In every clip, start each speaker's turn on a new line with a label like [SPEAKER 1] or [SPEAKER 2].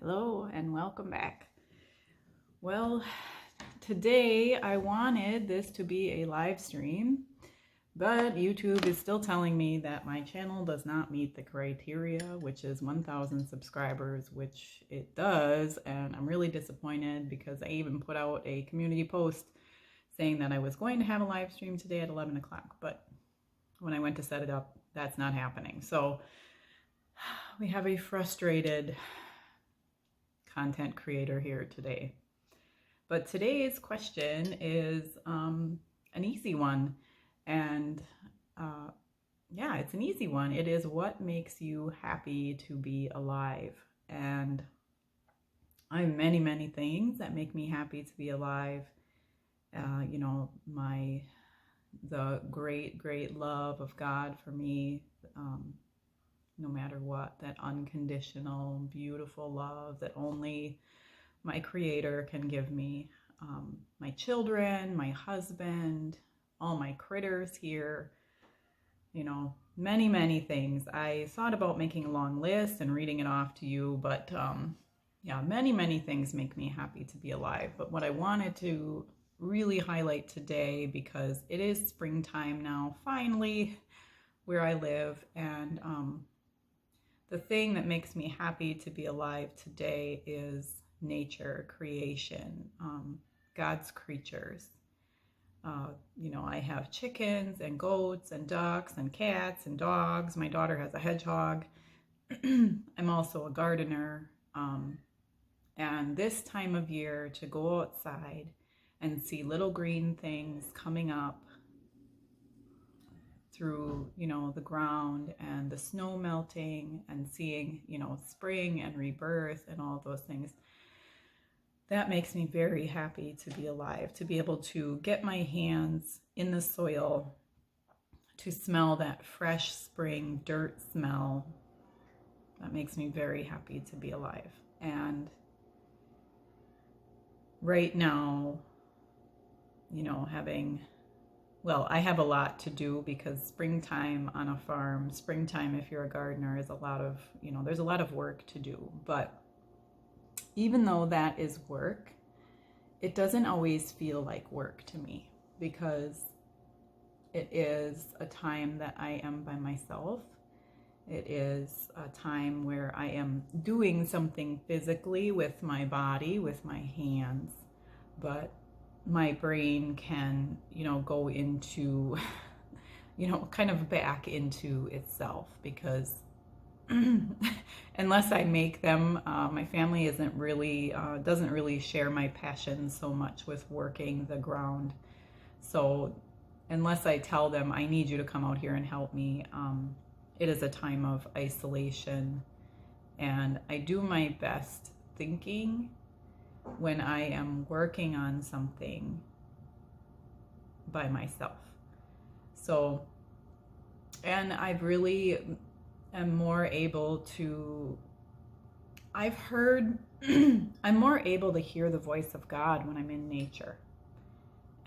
[SPEAKER 1] Hello and welcome back. Well, today I wanted this to be a live stream, but YouTube is still telling me that my channel does not meet the criteria, which is 1,000 subscribers, which it does, and I'm really disappointed because I even put out a community post saying that I was going to have a live stream today at 11 o'clock, but when I went to set it up, that's not happening. So we have a frustrated content creator here today. But today's question is an easy one. And yeah, it's an easy one. It is, what makes you happy to be alive? And I have many, many things that make me happy to be alive. The great love of God for me, no matter what, that unconditional, beautiful love that only my Creator can give me. My children, my husband, all my critters here, many, many things. I thought about making a long list and reading it off to you, but yeah, many, many things make me happy to be alive. But what I wanted to really highlight today, because it is springtime now, finally, where I live, and the thing that makes me happy to be alive today is nature, creation, God's creatures. I have chickens and goats and ducks and cats and dogs. My daughter has a hedgehog. I'm also a gardener. And this time of year, to go outside and see little green things coming up through, the ground, and the snow melting, and seeing, spring and rebirth and all those things, that makes me very happy to be alive, to be able to get my hands in the soil, to smell that fresh spring dirt smell. That makes me very happy to be alive. And right now, I have a lot to do, because springtime on a farm, springtime if you're a gardener, is a lot of, there's a lot of work to do. But even though that is work, it doesn't always feel like work to me, because it is a time that I am by myself. It is a time where I am doing something physically with my body, with my hands, but my brain can, go into, kind of back into itself, because unless I make them, my family doesn't really share my passion so much with working the ground. So unless I tell them, I need you to come out here and help me, it is a time of isolation. And I do my best thinking when I am working on something by myself. So, and I've really am more able to, I'm more able to hear the voice of God when I'm in nature.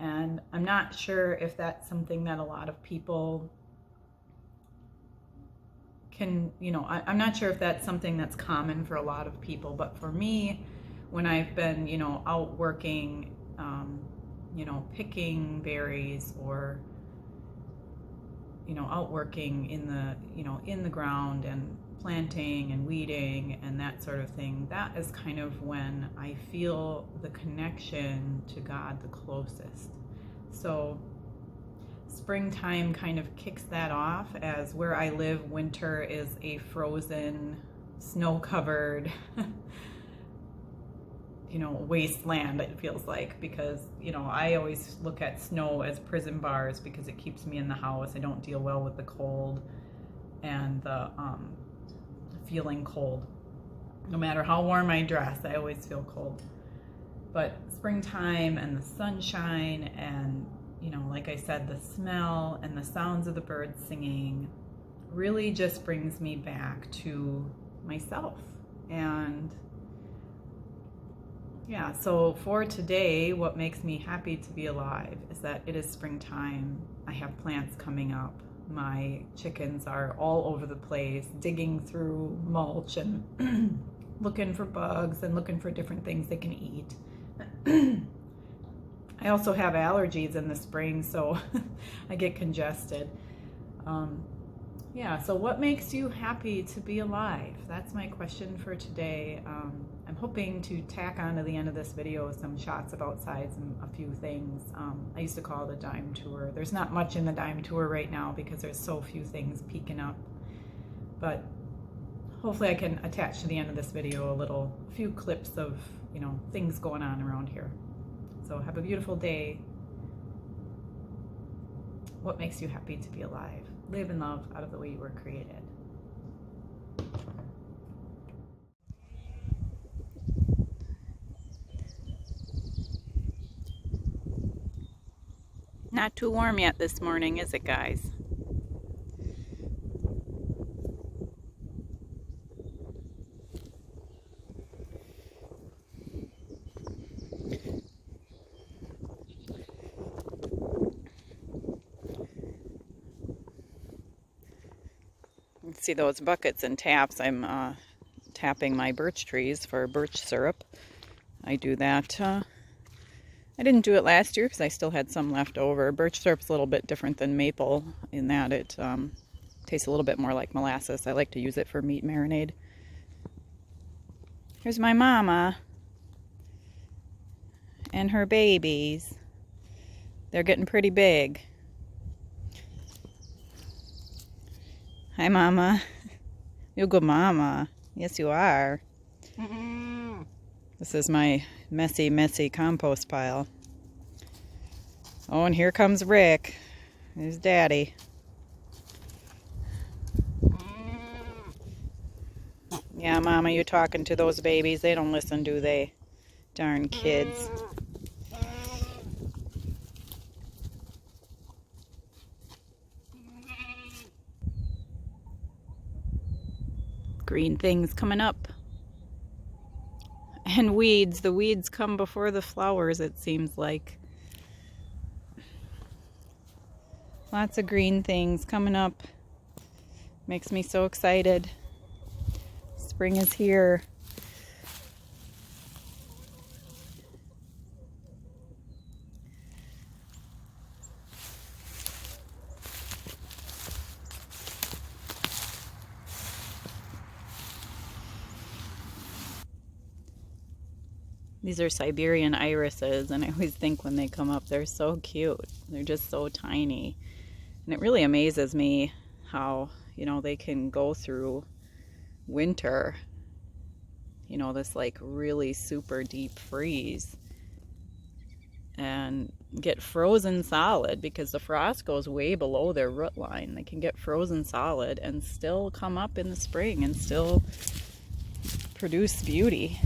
[SPEAKER 1] And I'm not sure if that's something that a lot of people can, I'm not sure if that's something that's common for a lot of people, but for me, when I've been, out working, picking berries, or, out working in the ground and planting and weeding and that sort of thing, that is kind of when I feel the connection to God the closest. So springtime kind of kicks that off, as where I live, winter is a frozen, snow-covered wasteland, it feels like, because I always look at snow as prison bars, because it keeps me in the house. I don't deal well with the cold and the feeling cold. No matter how warm I dress, I always feel cold. But springtime and the sunshine, and like I said, the smell and the sounds of the birds singing really just brings me back to myself. And yeah, so for today, what makes me happy to be alive is that it is springtime. I have plants coming up. My chickens are all over the place, digging through mulch and looking for bugs and looking for different things they can eat. I also have allergies in the spring, so I get congested. Yeah, so what makes you happy to be alive? That's my question for today. I'm hoping to tack on to the end of this video some shots of outsides and a few things. I used to call it a dime tour. There's not much in the dime tour right now because there's so few things peeking up. But hopefully I can attach to the end of this video a few clips of, things going on around here. So have a beautiful day. What makes you happy to be alive? Live and love out of the way you were created. Not too warm yet this morning, is it, guys? See those buckets and taps. I'm tapping my birch trees for birch syrup. I do that. I didn't do it last year because I still had some left over. Birch syrup's a little bit different than maple in that it tastes a little bit more like molasses. I like to use it for meat marinade. Here's my mama and her babies. They're getting pretty big. Hi, Mama. You're a good mama. Yes, you are. This is my messy, messy compost pile. Oh, and here comes Rick. There's Daddy. Yeah, Mama, you're talking to those babies. They don't listen, do they? Darn kids. Green things coming up. And weeds. The weeds come before the flowers, it seems like. Lots of green things coming up. Makes me so excited. Spring is here. These are Siberian irises, and I always think when they come up, they're so cute. They're just so tiny. And it really amazes me how, they can go through winter, this like really super deep freeze and get frozen solid because the frost goes way below their root line. They can get frozen solid and still come up in the spring and still produce beauty.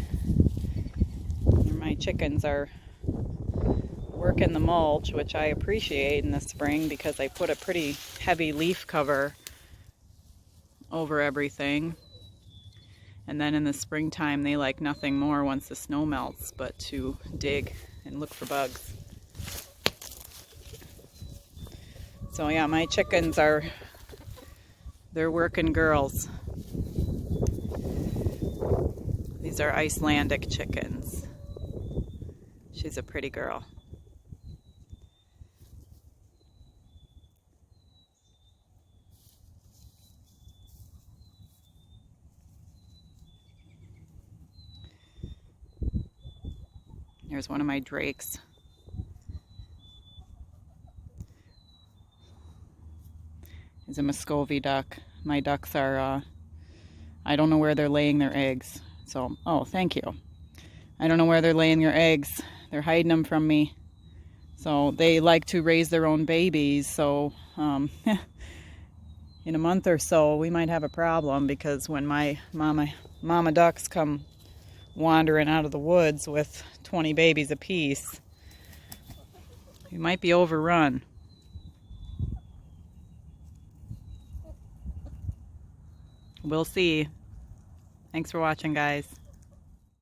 [SPEAKER 1] My chickens are working the mulch, which I appreciate in the spring because I put a pretty heavy leaf cover over everything. And then in the springtime, they like nothing more once the snow melts but to dig and look for bugs. So yeah, my chickens they're working girls. These are Icelandic chickens. She's a pretty girl. Here's one of my drakes. He's a Muscovy duck. My ducks are, I don't know where they're laying their eggs. So, oh, thank you. I don't know where they're laying their eggs. They're hiding them from me. So they like to raise their own babies. So in a month or so, we might have a problem because when my mama ducks come wandering out of the woods with 20 babies apiece, we might be overrun. We'll see. Thanks for watching, guys.